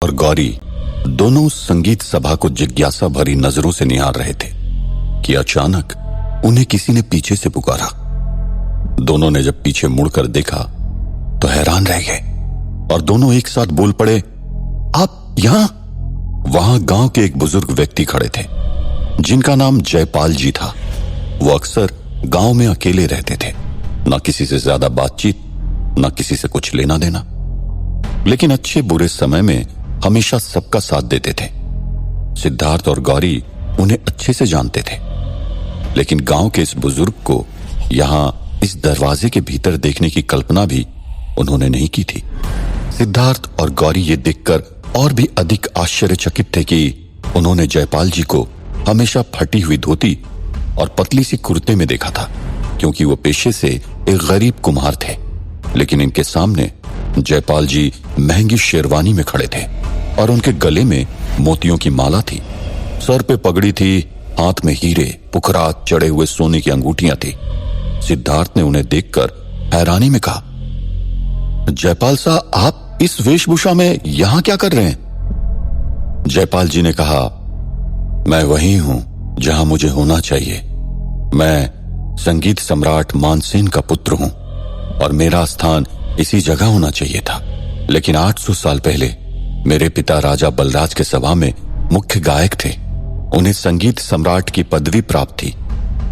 और गौरी दोनों उस संगीत सभा को जिज्ञासा भरी नजरों से निहार रहे थे कि अचानक उन्हें किसी ने पीछे से पुकारा। दोनों ने जब पीछे मुड़कर देखा तो हैरान रह गए और दोनों एक साथ बोल पड़े, आप यहां? वहां गांव के एक बुजुर्ग व्यक्ति खड़े थे जिनका नाम जयपाल जी था। वो अक्सर गांव में अकेले रहते थे, ना किसी से ज्यादा बातचीत, ना किसी से कुछ लेना देना, लेकिन अच्छे बुरे समय में हमेशा सबका साथ देते थे। सिद्धार्थ और गौरी उन्हें अच्छे से जानते थे, लेकिन गांव के इस बुजुर्ग को यहां इस दरवाजे के भीतर देखने की कल्पना भी उन्होंने नहीं की थी। सिद्धार्थ और गौरी ये देखकर और भी अधिक आश्चर्यचकित थे कि उन्होंने जयपाल जी को हमेशा फटी हुई धोती और पतली सी कुर्ते में देखा था, क्योंकि वो पेशे से एक गरीब कुम्हार थे। लेकिन इनके सामने जयपाल जी महंगी शेरवानी में खड़े थे और उनके गले में मोतियों की माला थी, सर पे पगड़ी थी, हाथ में हीरे पुखरात चढ़े हुए सोने की अंगूठियां थी। सिद्धार्थ ने उन्हें देखकर हैरानी में कहा, जयपाल साहब, आप इस वेशभूषा में यहां क्या कर रहे हैं? जयपाल जी ने कहा, मैं वही हूं जहां मुझे होना चाहिए। मैं संगीत सम्राट मानसेन का पुत्र हूं और मेरा स्थान इसी जगह होना चाहिए था, लेकिन 800 साल पहले मेरे पिता राजा बलराज के सभा में मुख्य गायक थे। उन्हें संगीत सम्राट की पदवी प्राप्त थी।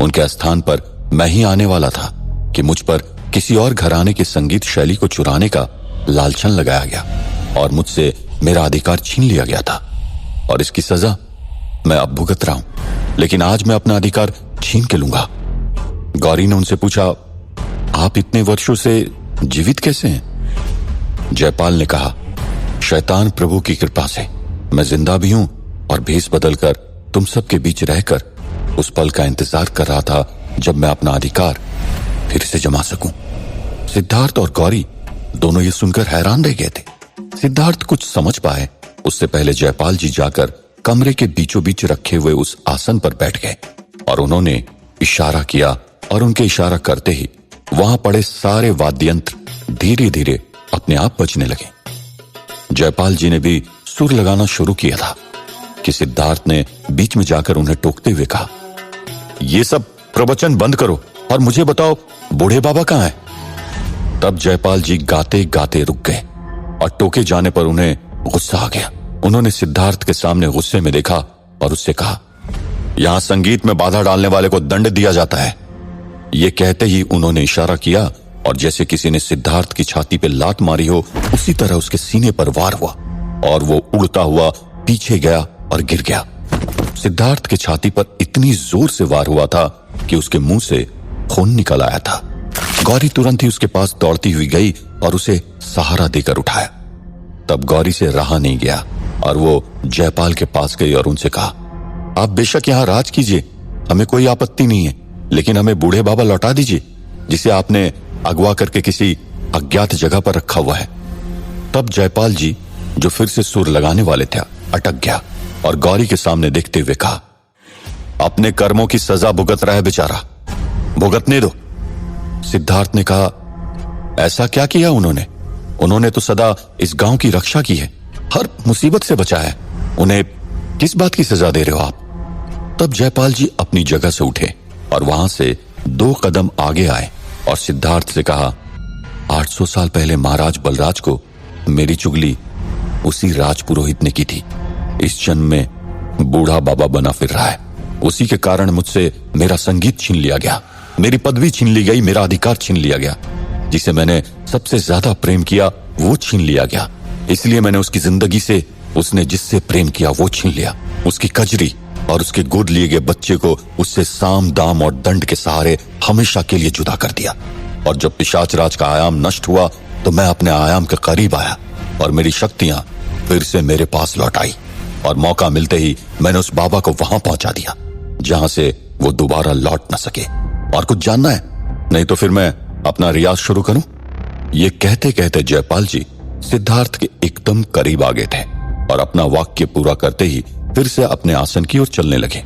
उनके स्थान पर मैं ही आने वाला था कि मुझ पर किसी और घराने की संगीत शैली को चुराने का लालछन लगाया गया और मुझसे मेरा अधिकार छीन लिया गया था, और इसकी सजा मैं अब भुगत रहा हूं। लेकिन आज मैं अपना अधिकार छीन के लूंगा। गौरी ने उनसे पूछा, आप इतने वर्षों से जीवित कैसे हैं? जयपाल ने कहा, शैतान प्रभु की कृपा से मैं जिंदा भी हूं और भेष बदलकर तुम सबके बीच रहकर उस पल का इंतजार कर रहा था जब मैं अपना अधिकार फिर से जमा सकूं। सिद्धार्थ और गौरी दोनों ये सुनकर हैरान रह गए थे। सिद्धार्थ कुछ समझ पाए उससे पहले जयपाल जी जाकर कमरे के बीचों बीच रखे हुए उस आसन पर बैठ गए और उन्होंने इशारा किया, और उनके इशारा करते ही वहां पड़े सारे वाद्य यंत्र धीरे धीरे अपने आप बजने लगे। जयपाल जी ने भी सुर लगाना शुरू किया था कि सिद्धार्थ ने बीच में जाकर उन्हें टोकते हुए कहा, ये सब प्रवचन बंद करो और मुझे बताओ बूढ़े बाबा कहां है? तब जयपाल जी गाते गाते रुक गए और टोके जाने पर उन्हें गुस्सा आ गया। उन्होंने सिद्धार्थ के सामने गुस्से में देखा और उससे कहा, यहां संगीत में बाधा डालने वाले को दंड दिया जाता है। ये कहते ही उन्होंने इशारा किया और जैसे किसी ने सिद्धार्थ की छाती पर लात मारी हो, उसी तरह उसके सीने पर वार हुआ और वो उड़ता हुआ पीछे गया और गिर गया। सिद्धार्थ की छाती पर इतनी जोर से वार हुआ था कि उसके मुंह से खून निकल आया था। गौरी तुरंत ही उसके पास दौड़ती हुई गई और उसे सहारा देकर उठाया। तब गौरी से रहा नहीं गया और वो जयपाल के पास गई और उनसे कहा, आप बेशक यहां राज कीजिए, हमें कोई आपत्ति नहीं है, लेकिन हमें बूढ़े बाबा लौटा दीजिए जिसे आपने अगवा करके किसी अज्ञात जगह पर रखा हुआ है। तब जयपाल जी, जो फिर से सुर लगाने वाले थे, अटक गया और गौरी के सामने देखते हुए कहा, अपने कर्मों की सजा भुगत रहा है बेचारा, भुगतने दो। सिद्धार्थ ने कहा, ऐसा क्या किया उन्होंने? उन्होंने तो सदा इस गांव की रक्षा की है, हर मुसीबत से बचाया है, उन्हें किस बात की सजा दे रहे हो आप? तब जयपाल जी अपनी जगह से उठे और वहां से 2 कदम आगे आए और सिद्धार्थ से कहा, 800 साल पहले महाराज बलराज को मेरी चुगली उसी राजपुरोहित ने की थी। इस जन्म में बूढ़ा बाबा बना फिर रहा है। उसी के कारण मुझसे मेरा संगीत छीन लिया गया, मेरी पदवी छीन ली गई, मेरा अधिकार छीन लिया गया। जिसे मैंने सबसे ज्यादा प्रेम किया वो छीन लिया गया। इसलिए मैंने उसकी जिंदगी से उसने जिससे प्रेम किया वो छीन लिया। उसकी कजरी और उसके गोद लिए गए बच्चे को उससे साम दाम और दंड के सहारे हमेशा के लिए जुदा कर दिया। और जब पिशाच राज का आयाम नष्ट हुआ तो मैं अपने आयाम के करीब आया और मेरी शक्तियां फिर से मेरे पास लौट आई और मौका मिलते ही मैंने उस बाबा को वहां पहुंचा दिया जहां से वो दोबारा लौट न सके। और कुछ जानना है? नहीं तो फिर मैं अपना रियाज शुरू करूं? ये कहते कहते जयपाल जी सिद्धार्थ के एकदम करीब आ गए थे और अपना वाक्य पूरा करते ही फिर से अपने आसन की ओर चलने लगे।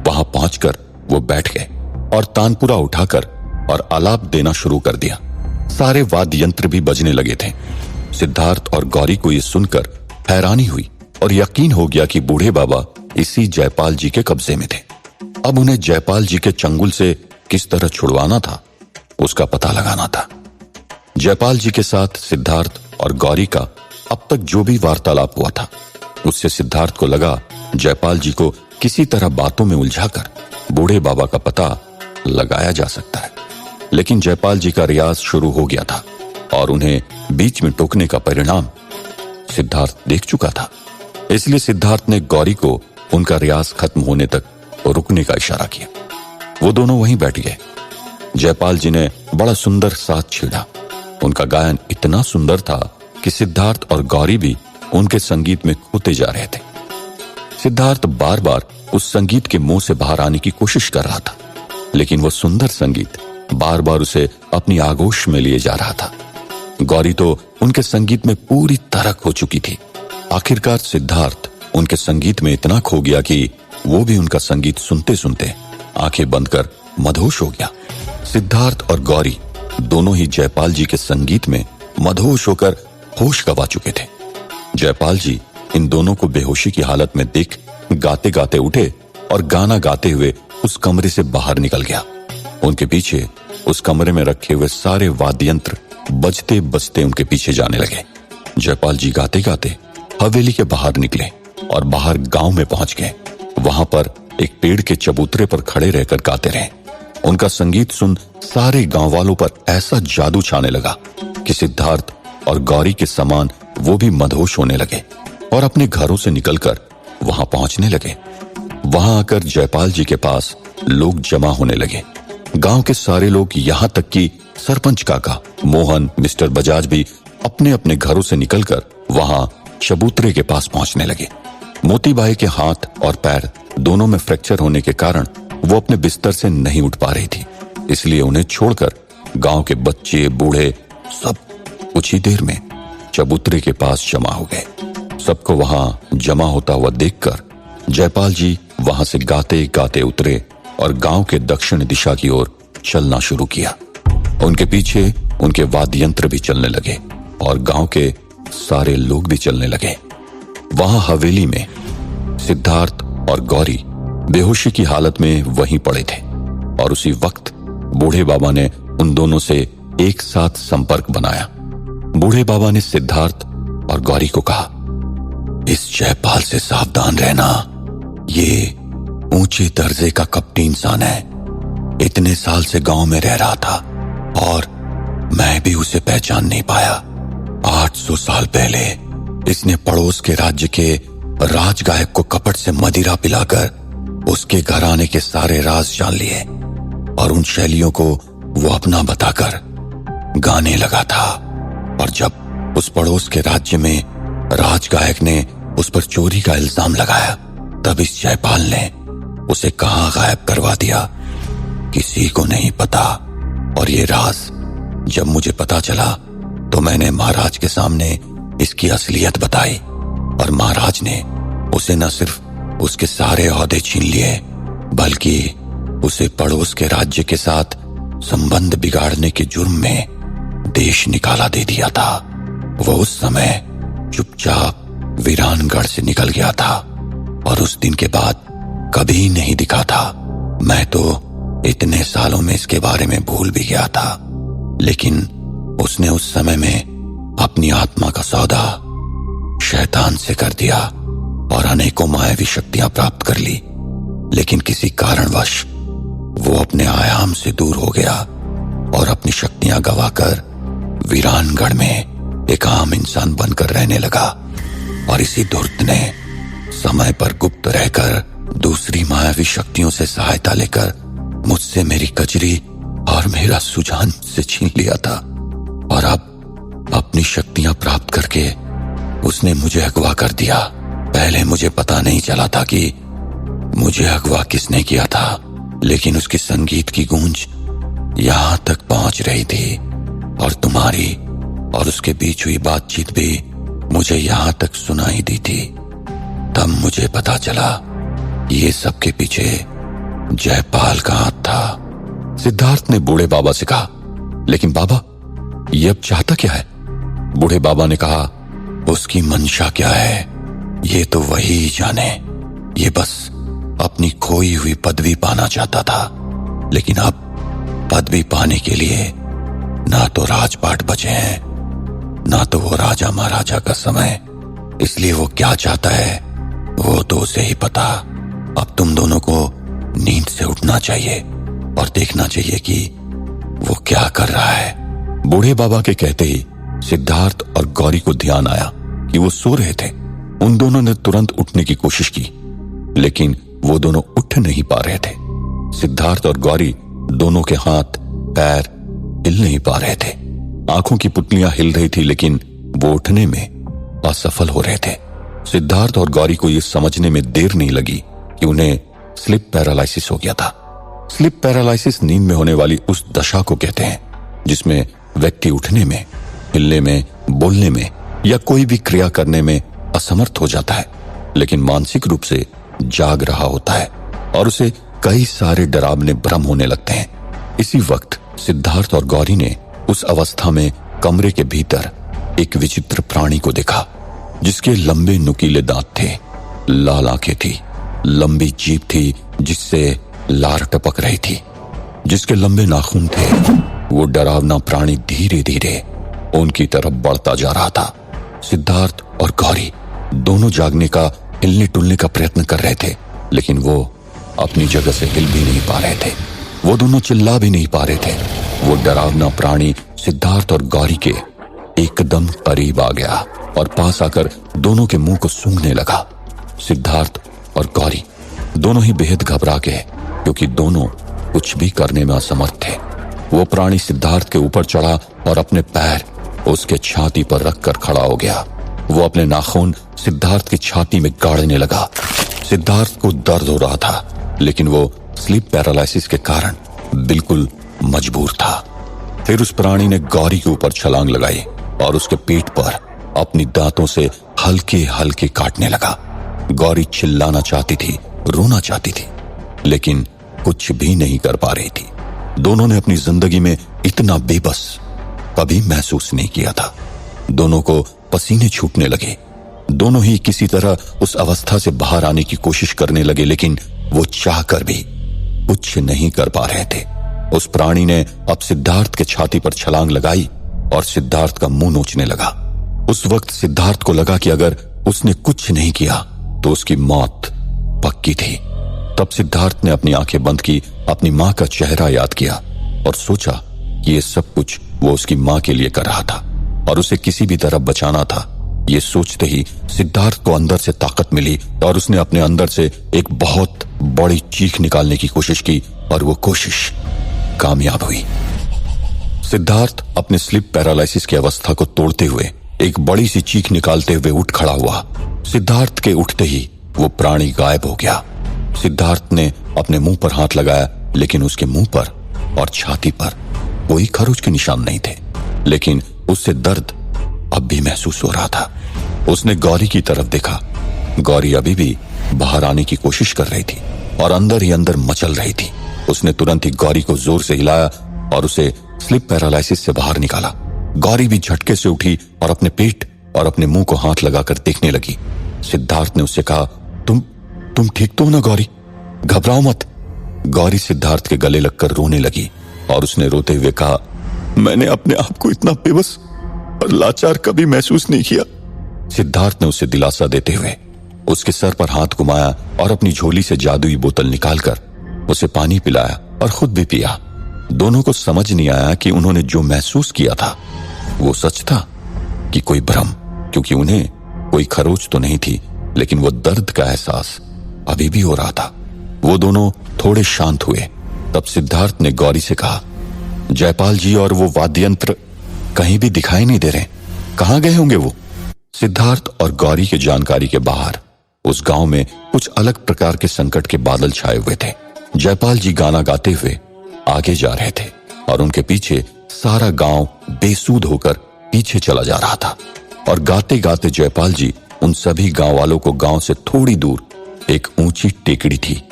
वहां पहुंचकर वो बैठ गए और तानपुरा उठाकर और आलाप देना शुरू कर दिया। सारे वाद्य यंत्र भी बजने लगे थे। सिद्धार्थ और गौरी को ये सुनकर हैरानी हुई और यकीन हो गया कि बूढ़े बाबा इसी जयपाल जी के कब्जे में थे। अब उन्हें जयपाल जी के चंगुल से किस तरह छुड़वाना था, उसका पता लगाना था। जयपाल जी के साथ सिद्धार्थ और गौरी का अब तक जो भी वार्तालाप हुआ था, उससे सिद्धार्थ को लगा जयपाल जी को किसी तरह बातों में उलझाकर बूढ़े बाबा का पता लगाया जा सकता है। लेकिन जयपाल जी का रियाज शुरू हो गया था और उन्हें बीच में टोकने का परिणाम सिद्धार्थ देख चुका था। इसलिए सिद्धार्थ ने गौरी को उनका रियाज खत्म होने तक रुकने का इशारा किया। वो दोनों वहीं बैठ गए। जयपाल जी ने बड़ा सुंदर साथ छेड़ा। उनका गायन इतना सुंदर था कि सिद्धार्थ और गौरी भी उनके संगीत में खोते जा रहे थे। सिद्धार्थ बार बार उस संगीत के मुंह से बाहर आने की कोशिश कर रहा था, लेकिन वो सुंदर संगीत बार बार उसे अपनी आगोश में लिए जा रहा था। गौरी तो उनके संगीत में पूरी तरह खो चुकी थी। आखिरकार सिद्धार्थ उनके संगीत में इतना खो गया कि वो भी उनका संगीत सुनते सुनते आंखें बंद कर मदहोश हो गया। सिद्धार्थ और गौरी दोनों ही जयपाल जी के संगीत में मदहोश होकर होश गंवा चुके थे। जयपाल जी इन दोनों को बेहोशी की हालत में देख गाते गाते उठे और गाना गाते हुए उस कमरे से बाहर निकल गया। उनके पीछे उस कमरे में रखे हुए सारे वाद्य यंत्र बजते बजते उनके पीछे जाने लगे। जयपाल जी गाते गाते हवेली के बाहर निकले और बाहर गांव में पहुंच गए। वहां पर एक पेड़ के चबूतरे पर खड़े रहकर गाते रहे। उनका संगीत सुन सारे गांव वालों पर ऐसा जादू छाने लगा कि सिद्धार्थ और गौरी के समान वो भी मदहोश होने लगे और अपने घरों से निकलकर वहां पहुंचने लगे। वहां आकर जयपाल जी के पास लोग जमा होने लगे। गांव के सारे लोग, यहां तक कि सरपंच काका, मोहन, मिस्टर बजाज भी अपने अपने घरों से निकलकर वहां चबूतरे के पास पहुंचने लगे। मोतीबाई के हाथ और पैर दोनों में फ्रैक्चर होने के कारण वो अपने बिस्तर से नहीं उठ पा रही थी। इसलिए उन्हें छोड़कर गांव के बच्चे, बूढ़े सब कुछ ही देर में चबूतरे के पास जमा हो गए। सबको वहां जमा होता हुआ देखकर जयपाल जी वहां से गाते गाते उतरे और गांव के दक्षिण दिशा की ओर चलना शुरू किया। उनके पीछे उनके वाद्य यंत्र भी चलने लगे और गांव के सारे लोग भी चलने लगे। वहां हवेली में सिद्धार्थ और गौरी बेहोशी की हालत में वहीं पड़े थे और उसी वक्त बूढ़े बाबा ने उन दोनों से एक साथ संपर्क बनाया। बूढ़े बाबा ने सिद्धार्थ और गौरी को कहा, इस जयपाल से सावधान रहना। ये ऊंचे दर्जे का कपटी इंसान है। इतने साल से गांव में रह रहा था और मैं भी उसे पहचान नहीं पाया। 800 साल पहले इसने पड़ोस के राज्य के राजगायक को कपट से मदिरा पिलाकर उसके घराने के सारे राज जान लिए और उन शैलियों को वो अपना बताकर गाने लगा था। और जब उस पड़ोस के राज्य में राजगायक ने उस पर चोरी का इल्जाम लगाया, तब इस जयपाल ने उसे कहां गायब करवा दिया, किसी को नहीं पता। और ये राज जब मुझे पता चला तो मैंने महाराज के सामने इसकी असलियत बताई और महाराज ने उसे न सिर्फ उसके सारे ओहदे छीन लिए, बल्कि उसे पड़ोस के राज्य के साथ संबंध बिगाड़ने के जुर्म में देश निकाला दे दिया था। वो उस समय चुपचाप वीरानगढ़ से निकल गया था और उस दिन के बाद कभी नहीं दिखा था। मैं तो इतने सालों में इसके बारे में भूल भी गया था, लेकिन उसने उस समय में अपनी आत्मा का सौदा शैतान से कर दिया और अनेकों मायावी शक्तियां प्राप्त कर ली। लेकिन किसी कारणवश वो अपने आयाम से दूर हो गया और अपनी शक्तियां गवाकर वीरानगढ़ में एक आम इंसान बनकर रहने लगा। और इसी धूर्त ने समय पर गुप्त रहकर दूसरी मायावी शक्तियों से सहायता लेकर मुझसे मेरी कजरी और मेरा सुजान से छीन लिया था। और अब अपनी शक्तियां प्राप्त करके उसने मुझे अगवा कर दिया। पहले मुझे पता नहीं चला था कि मुझे अगवा किसने किया था, लेकिन उसकी संगीत की गूंज यहां तक पहुंच रही थी और तुम्हारी और उसके बीच हुई बातचीत भी मुझे यहां तक सुनाई दी थी। तब मुझे पता चला ये सब के पीछे जयपाल का हाथ था। सिद्धार्थ ने बूढ़े बाबा से कहा, लेकिन बाबा ये अब चाहता क्या है? बूढ़े बाबा ने कहा, उसकी मंशा क्या है ये तो वही जाने। ये बस अपनी खोई हुई पदवी पाना चाहता था, लेकिन अब पदवी पाने के लिए ना तो राजपाट बचे हैं, ना तो वो राजा महाराजा का समय। इसलिए वो क्या चाहता है वो तो उसे ही पता। अब तुम दोनों को नींद से उठना चाहिए और देखना चाहिए कि वो क्या कर रहा है। बूढ़े बाबा के कहते ही सिद्धार्थ और गौरी को ध्यान आया कि वो सो रहे थे। उन दोनों ने तुरंत उठने की कोशिश की, लेकिन वो दोनों उठ नहीं पा रहे थे। सिद्धार्थ और गौरी दोनों के हाथ पैर हिल नहीं पा रहे थे। आंखों की पुतलियां हिल रही थी, लेकिन वो उठने में असफल हो रहे थे। सिद्धार्थ और गौरी को यह समझने में देर नहीं लगी कि उन्हें स्लिप पैरालिसिस हो गया था। स्लिप पैरालिसिस नींद में होने वाली उस दशा को कहते हैं जिसमें व्यक्ति उठने में, हिलने में, बोलने में या कोई भी क्रिया करने में असमर्थ हो जाता है, लेकिन मानसिक रूप से जाग रहा होता है और उसे कई सारे डरावने भ्रम होने लगते हैं। इसी वक्त सिद्धार्थ और गौरी ने उस अवस्था में कमरे के भीतर एक विचित्र प्राणी को देखा, जिसके लंबे नुकीले दांत थे, लाल आंखें थी, लंबी जीभ थी जिससे लार टपक रही थी, जिसके लंबे नाखून थे। वो डरावना प्राणी धीरे धीरे उनकी तरफ बढ़ता जा रहा था। सिद्धार्थ और गौरी दोनों जागने का, हिलने टुलने का प्रयत्न कर रहे थे, लेकिन वो अपनी जगह से हिल भी नहीं पा रहे थे। वो दोनों चिल्ला भी नहीं पा रहे थे। वो डरावना प्राणी सिद्धार्थ और गौरी के एकदम करीब आ गया और पास आकर दोनों के मुंह को सूंघने लगा। सिद्धार्थ और गौरी दोनों ही बेहद घबरा गए, क्योंकि दोनों कुछ भी करने में असमर्थ थे। वो प्राणी सिद्धार्थ के ऊपर चढ़ा और अपने पैर उसके छाती पर रखकर खड़ा हो गया। वो अपने नाखून सिद्धार्थ की छाती में गाड़ने लगा। सिद्धार्थ को दर्द हो रहा था, लेकिन वो स्लीप पैरालिसिस के कारण बिल्कुल मजबूर था। फिर उस प्राणी ने गौरी के ऊपर छलांग लगाई और उसके पीठ पर अपनी दांतों से हल्के हल्के काटने लगा। गौरी चिल्लाना चाहती थी, रोना चाहती थी, लेकिन कुछ भी नहीं कर पा रही थी। दोनों ने अपनी जिंदगी में इतना बेबस कभी महसूस नहीं किया था। दोनों को पसीने छूटने लगे। दोनों ही किसी तरह उस अवस्था से बाहर आने की कोशिश करने लगे, लेकिन वो चाहकर भी कुछ नहीं कर पा रहे थे। उस प्राणी ने अब सिद्धार्थ के छाती पर छलांग लगाई और सिद्धार्थ का मुंह नोचने लगा। उस वक्त सिद्धार्थ को लगा कि अगर उसने कुछ नहीं किया तो उसकी मौत पक्की थी। तब सिद्धार्थ ने अपनी आंखें बंद की, अपनी मां का चेहरा याद किया और सोचा कि ये सब कुछ वो उसकी मां के लिए कर रहा था और उसे किसी भी तरह बचाना था। ये सोचते ही सिद्धार्थ को अंदर से ताकत मिली और उसने अपने अंदर से एक बहुत बड़ी चीख निकालने की कोशिश की और वो कोशिश कामयाब हुई। सिद्धार्थ अपने स्लिप पैरालिसिस की अवस्था को तोड़ते हुए एक बड़ी सी चीख निकालते हुए उठ खड़ा हुआ। सिद्धार्थ के उठते ही वो प्राणी गायब हो गया। सिद्धार्थ ने अपने मुंह पर हाथ लगाया, लेकिन उसके मुंह पर और छाती पर कोई खरोच के निशान नहीं थे, लेकिन उससे दर्द अब भी महसूस हो रहा था। उसने गौरी की तरफ देखा। गौरी अभी भी बाहर आने की कोशिश कर रही थी और अंदर ही अंदर मचल रही थी। उसने तुरंत ही गौरी को जोर से हिलाया और उसे स्लिप पैरालिसिस से बाहर निकाला। गौरी भी झटके से उठी और अपने पेट और अपने मुंह को हाथ लगाकर देखने लगी। सिद्धार्थ ने उससे कहा, तुम ठीक तो हो ना गौरी? घबराओ मत। गौरी सिद्धार्थ के गले लगकर रोने लगी और उसने रोते हुए कहा, मैंने अपने आप को इतना बेबस और लाचार कभी महसूस नहीं किया। सिद्धार्थ ने उसे दिलासा देते हुए उसके सर पर हाथ घुमाया और अपनी झोली से जादुई बोतल निकालकर उसे पानी पिलाया और खुद भी पिया। दोनों को समझ नहीं आया कि उन्होंने जो महसूस किया था वो सच था कि कोई भ्रम, क्योंकि उन्हें कोई खरोच तो नहीं थी, लेकिन वो दर्द का एहसास अभी भी हो रहा था। वो दोनों थोड़े शांत हुए। तब सिद्धार्थ ने गौरी से कहा, जयपाल जी और वो वाद्य यंत्र कहीं भी दिखाई नहीं दे रहे, कहां गए होंगे वो? सिद्धार्थ और गौरी के जानकारी के बाहर उस गांव में कुछ अलग प्रकार के संकट के बादल छाए हुए थे। जयपाल जी गाना गाते हुए आगे जा रहे थे और उनके पीछे सारा गांव बेसुध होकर पीछे चला जा रहा था। और गाते गाते जयपाल जी उन सभी गांव वालों को गांव से थोड़ी दूर एक ऊंची टेकड़ी थी,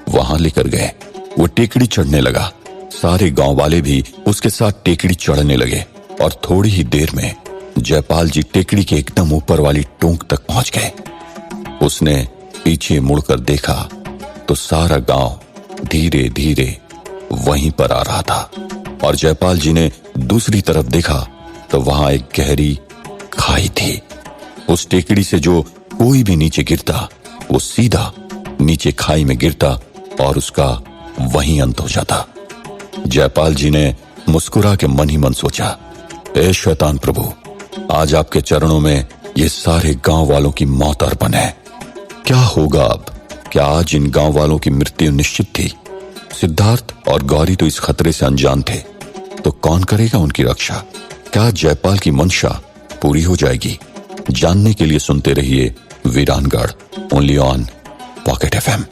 वहां लेकर गए। वो टेकड़ी चढ़ने लगा। सारे गांव वाले भी उसके साथ टेकड़ी चढ़ने लगे और थोड़ी ही देर में जयपाल जी टेकड़ी के एकदम ऊपर वाली टोंक तक पहुंच गए। उसने पीछे मुड़कर देखा तो सारा गांव धीरे धीरे वहीं पर आ रहा था, और जयपाल जी ने दूसरी तरफ देखा तो वहां एक गहरी खाई थी। उस टेकड़ी से जो कोई भी नीचे गिरता वो सीधा नीचे खाई में गिरता और उसका वहीं अंत हो जाता। जयपाल जी ने मुस्कुरा के मन ही मन सोचा, ए शैतान प्रभु, आज आपके चरणों में ये सारे गांव वालों की मौत अर्पण है। क्या होगा अब? क्या आज इन गांव वालों की मृत्यु निश्चित थी? सिद्धार्थ और गौरी तो इस खतरे से अनजान थे, तो कौन करेगा उनकी रक्षा? क्या जयपाल की मंशा पूरी हो जाएगी? जानने के लिए सुनते रहिए वीरानगढ़, ओनली ऑन पॉकेट FM।